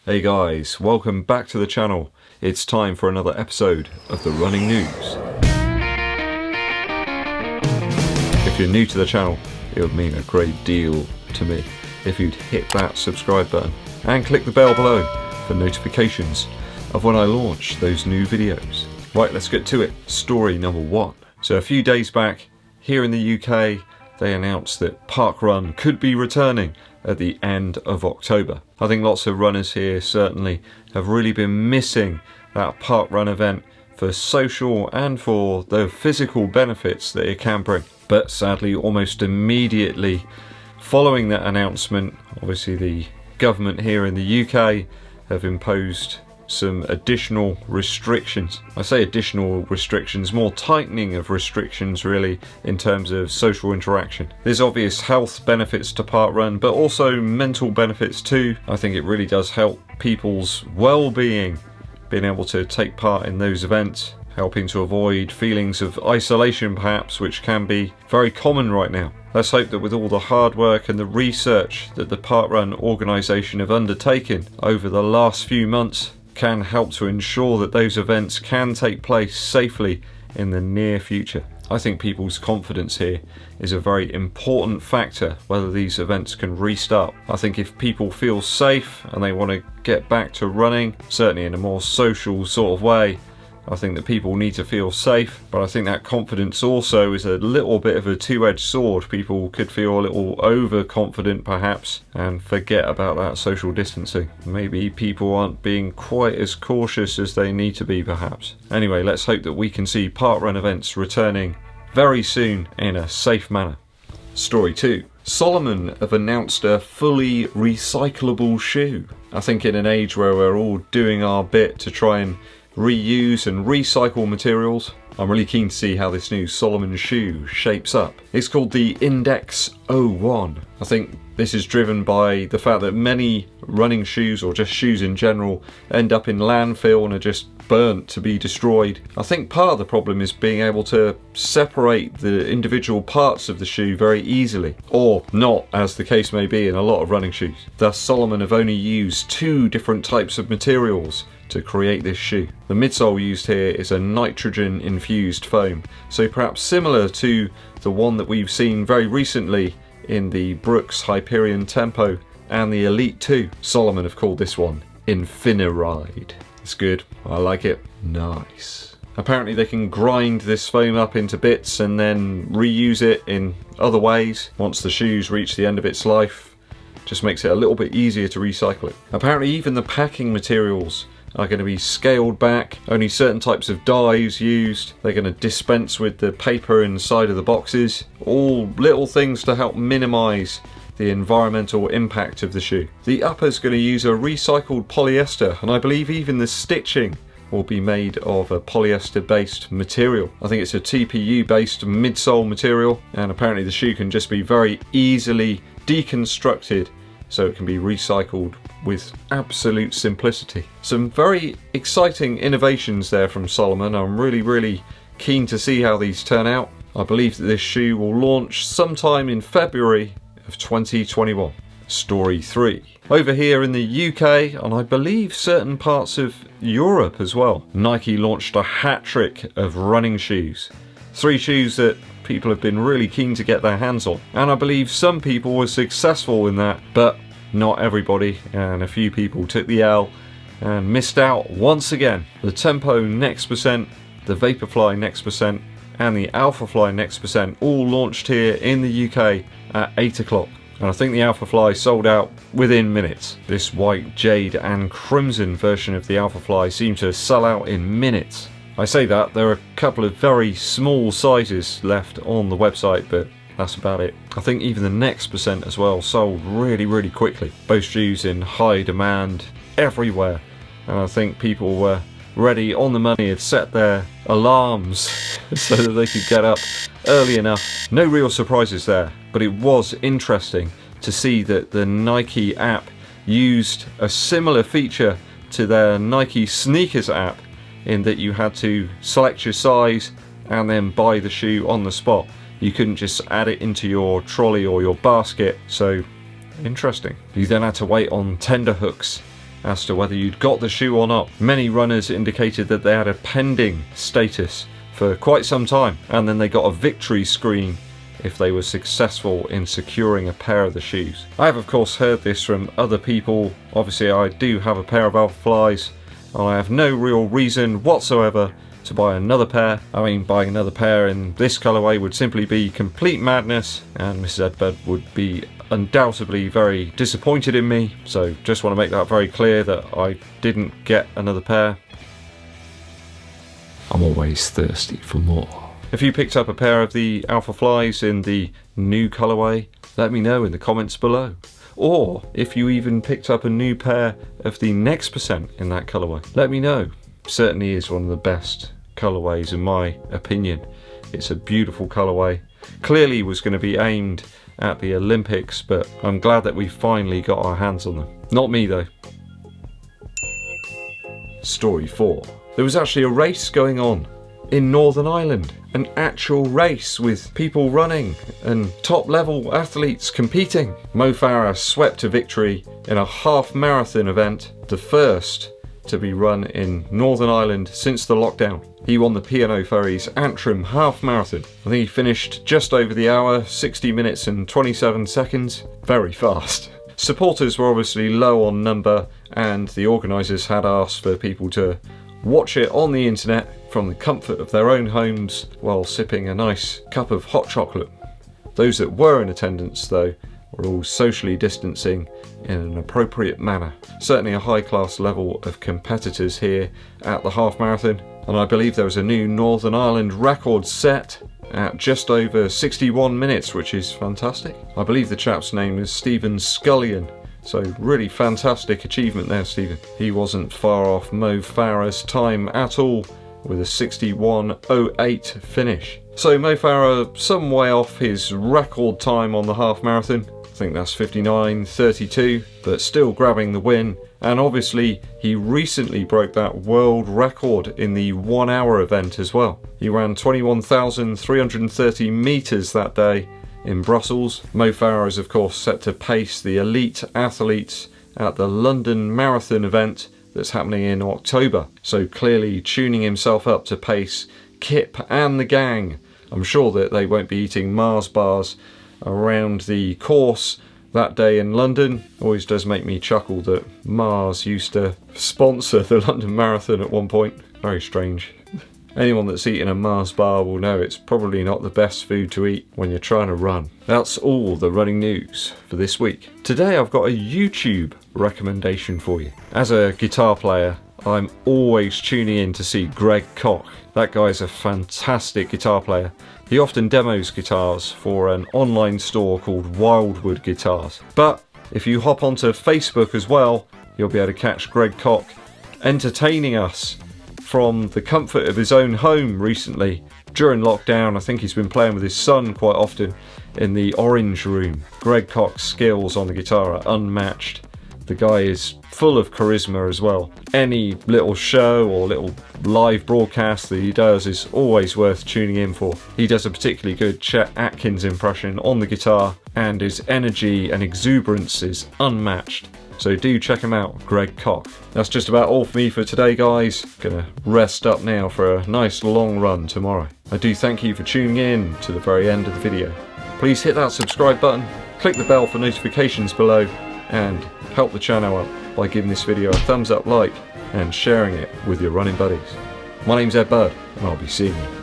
Hey guys, welcome back to the channel. It's time for another episode of the running news. If you're new to the channel, it would mean a great deal to me if you'd hit that subscribe button and click the bell below for notifications of when I launch those new videos. Right, let's get to it. Story number one. So a few days back, here in the UK, they announced that parkrun could be returning at the end of October. I think lots of runners here certainly have really been missing that parkrun event for social and for the physical benefits that it can bring. But sadly, almost immediately following that announcement, obviously the government here in the UK have imposed some additional restrictions. I say additional restrictions, more tightening of restrictions really in terms of social interaction. There's obvious health benefits to parkrun, but also mental benefits too. I think it really does help people's well-being, being able to take part in those events, helping to avoid feelings of isolation perhaps, which can be very common right now. Let's hope that with all the hard work and the research that the parkrun organisation have undertaken over the last few months can help to ensure that those events can take place safely in the near future. I think people's confidence here is a very important factor whether these events can restart. I think if people feel safe and they want to get back to running, certainly in a more social sort of way, I think that people need to feel safe, but I think that confidence also is a little bit of a two-edged sword. People could feel a little overconfident perhaps and forget about that social distancing. Maybe people aren't being quite as cautious as they need to be perhaps. Anyway, let's hope that we can see parkrun events returning very soon in a safe manner. Story 2. Salomon have announced a fully recyclable shoe. I think in an age where we're all doing our bit to try and reuse and recycle materials, I'm really keen to see how this new Salomon shoe shapes up. It's called the Index01. I think this is driven by the fact that many running shoes, or just shoes in general, end up in landfill and are just burnt to be destroyed. I think part of the problem is being able to separate the individual parts of the shoe very easily, or not, as the case may be in a lot of running shoes. Thus, Salomon have only used two different types of materials to create this shoe. The midsole used here is a nitrogen infused foam, so perhaps similar to the one that we've seen very recently in the Brooks Hyperion Tempo and the Elite 2. Salomon have called this one Infiniride. It's good, I like it. Nice. Apparently they can grind this foam up into bits and then reuse it in other ways once the shoes reach the end of its life. Just makes it a little bit easier to recycle it. Apparently even the packing materials are going to be scaled back, only certain types of dyes used. They're going to dispense with the paper inside of the boxes. All little things to help minimise the environmental impact of the shoe. The upper's going to use a recycled polyester, and I believe even the stitching will be made of a polyester based material. I think it's a TPU based midsole material, and apparently the shoe can just be very easily deconstructed so it can be recycled with absolute simplicity. Some very exciting innovations there from Salomon. I'm really keen to see how these turn out. I believe that this shoe will launch sometime in February of 2021. Story 3. Over here in the UK, and I believe certain parts of Europe as well, Nike launched a hat trick of running shoes. 3 shoes that people have been really keen to get their hands on, and I believe some people were successful in that, but not everybody, and a few people took the L and missed out once again. The Tempo Next%, the Vaporfly Next%, and the Alphafly Next% all launched here in the UK at 8 o'clock, and I think the Alphafly sold out within minutes. This white, jade and crimson version of the Alphafly seemed to sell out in minutes. I say that, there are a couple of very small sizes left on the website, but that's about it. I think even the Next% as well sold really quickly. Both shoes in high demand everywhere, and I think people were ready, on the money, had set their alarms so that they could get up early enough. No real surprises there, but it was interesting to see that the Nike app used a similar feature to their Nike sneakers app, in that you had to select your size and then buy the shoe on the spot. You couldn't just add it into your trolley or your basket, so interesting. You then had to wait on tender hooks as to whether you'd got the shoe or not. Many runners indicated that they had a pending status for quite some time, and then they got a victory screen if they were successful in securing a pair of the shoes. I have of course heard this from other people. Obviously I do have a pair of Alphaflys, and I have no real reason whatsoever to buy another pair. I mean, buying another pair in this colourway would simply be complete madness, and Mrs. Eddbud would be undoubtedly very disappointed in me, so just want to make that very clear that I didn't get another pair. I'm always thirsty for more. If you picked up a pair of the Alphaflys in the new colourway, let me know in the comments below. Or if you even picked up a new pair of the Next percent in that colourway, let me know. Certainly is one of the best colourways in my opinion. It's a beautiful colourway. Clearly was going to be aimed at the Olympics, but I'm glad that we finally got our hands on them. Not me though. Story 4. There was actually a race going on in Northern Ireland. An actual race with people running and top level athletes competing. Mo Farah swept to victory in a half marathon event, the first to be run in Northern Ireland since the lockdown. He won the P&O Ferries Antrim Half Marathon. I think he finished just over the hour, 60 minutes and 27 seconds. Very fast. Supporters were obviously low on number, and the organisers had asked for people to watch it on the internet from the comfort of their own homes while sipping a nice cup of hot chocolate. Those that were in attendance though were all socially distancing in an appropriate manner. Certainly a high-class level of competitors here at the half marathon, and I believe there was a new Northern Ireland record set at just over 61 minutes, which is fantastic. I believe the chap's name is Stephen Scullion, so really fantastic achievement there, Stephen. He wasn't far off Mo Farah's time at all, with a 61:08 finish. So Mo Farah some way off his record time on the half marathon. I think that's 59:32, but still grabbing the win. And obviously he recently broke that world record in the 1 hour event as well. He ran 21,330 metres that day in Brussels. Mo Farah is of course set to pace the elite athletes at the London Marathon event that's happening in October. So clearly tuning himself up to pace Kip and the gang. I'm sure that they won't be eating Mars bars around the course that day in London. Always does make me chuckle that Mars used to sponsor the London Marathon at one point. Very strange. Anyone that's eaten a Mars bar will know it's probably not the best food to eat when you're trying to run. That's all the running news for this week. Today I've got a YouTube recommendation for you. As a guitar player, I'm always tuning in to see Greg Koch. That guy's a fantastic guitar player. He often demos guitars for an online store called Wildwood Guitars. But if you hop onto Facebook as well, you'll be able to catch Greg Koch entertaining us from the comfort of his own home recently. During lockdown, I think he's been playing with his son quite often in the Orange Room. Greg Koch's skills on the guitar are unmatched. The guy is full of charisma as well. Any little show or little live broadcast that he does is always worth tuning in for. He does a particularly good Chet Atkins impression on the guitar, and his energy and exuberance is unmatched. So do check him out, Greg Koch. That's just about all for me for today, guys. Gonna rest up now for a nice long run tomorrow. I do thank you for tuning in to the very end of the video. Please hit that subscribe button, click the bell for notifications below, and help the channel out by giving this video a thumbs up like and sharing it with your running buddies. My name's EDDBUD, and I'll be seeing you